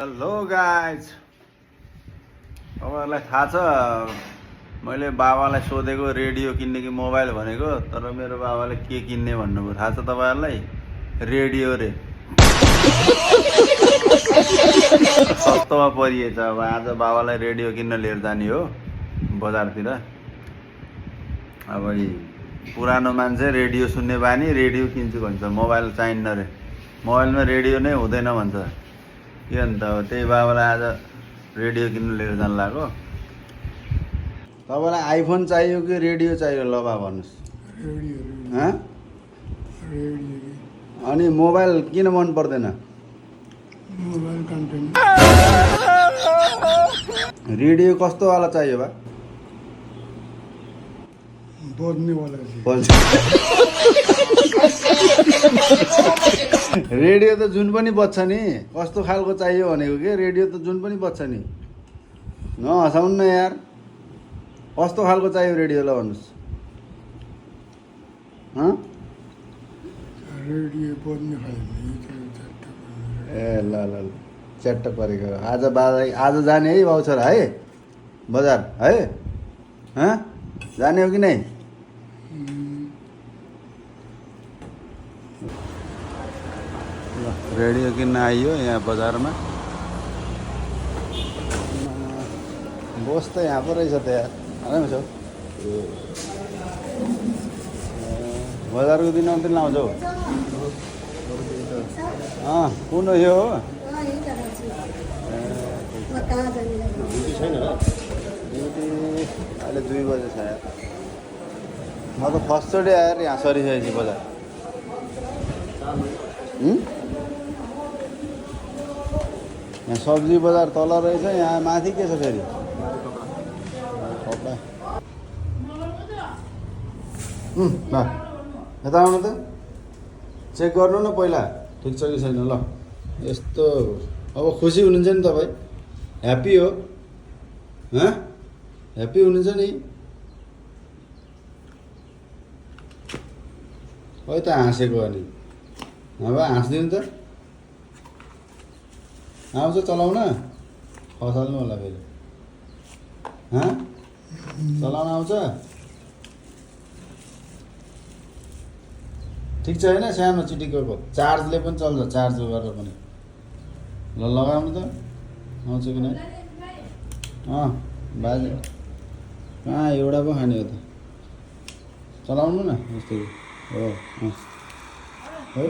Hello guys, तपाईँहरूलाई थाहा छ मैले बाबालाई सोधेको रेडियो किन्ने कि मोबाइल भनेको, तर मेरो बाबाले के किन्ने भन्नुभयो थाहा छ तपाईँहरूलाई? रेडियो रे। सस्तोमा परिएछ। अब आज बाबालाई रेडियो किन्न लिएर जाने हो बजारतिर। अब पुरानो मान्छे रेडियो सुन्ने बानी, रेडियो किन्छु भन्छ, मोबाइल चाहिन्न रे, मोबाइलमा रेडियो नै हुँदैन भन्छ। के अन्त अब त्यही बाबालाई आज रेडियो किन्नु लिएर जानु लाग्यो। तपाईँलाई आइफोन चाहियो कि रेडियो चाहियो? ल बा भन्नुहोस्। अनि मोबाइल किन मन पर्दैन? मोबाइल कन्टेन्ट रेडियो कस्तोवाला चाहियो बा? बोल्नेवाला रेडियो त जुन पनि बज्छ नि, कस्तो खालको चाहियो भनेको के? रेडियो त जुन पनि बज्छ नि। नहसाउनु न यार, कस्तो खालको चाहियो रेडियो? ल भन्नुहोस्। रेडियो बोल्ने खालको ए ल ल ल, च्याट्ट परेको। आज जाने है बाउ छोरा है बजार है? जाने हो कि नै? ल रेडियो किन्न आइयो यहाँ बजारमा। बोस त यहाँ पो रहेछ त यार, आराम छ। बजारको दिन अन्तिम लाउँछ हौ। कुन हो यो? ड्युटी अहिले 2 बजे छ यार। म त फर्स्टचोटि आएर यहाँ सरिसकेपछि बजार। यहाँ सब्जी बजार तल रहेछ, यहाँ माथि के छ फेरि? ल यता आउनु त, चेक गर्नु न पहिला ठिक छ कि छैन। ल यस्तो अब खुसी हुनुहुन्छ नि तपाईँ? ह्याप्पी हो? ह्याप्पी हुनुहुन्छ नि? खै त हाँसेको अनि नभए हाँस्दिनु त। आउँछ चलाउन? खसाल्नु होला फेरि। चलाउन आउँछ? ठिक छ होइन? सानो चिटिक्कको चार्जले पनि चल्छ, चार्ज गरेर पनि। ल लगाउनु त, आउँछ कि नै? बाजे कहाँ एउटा पो खाने हो त? चलाउनु न यस्तो हो।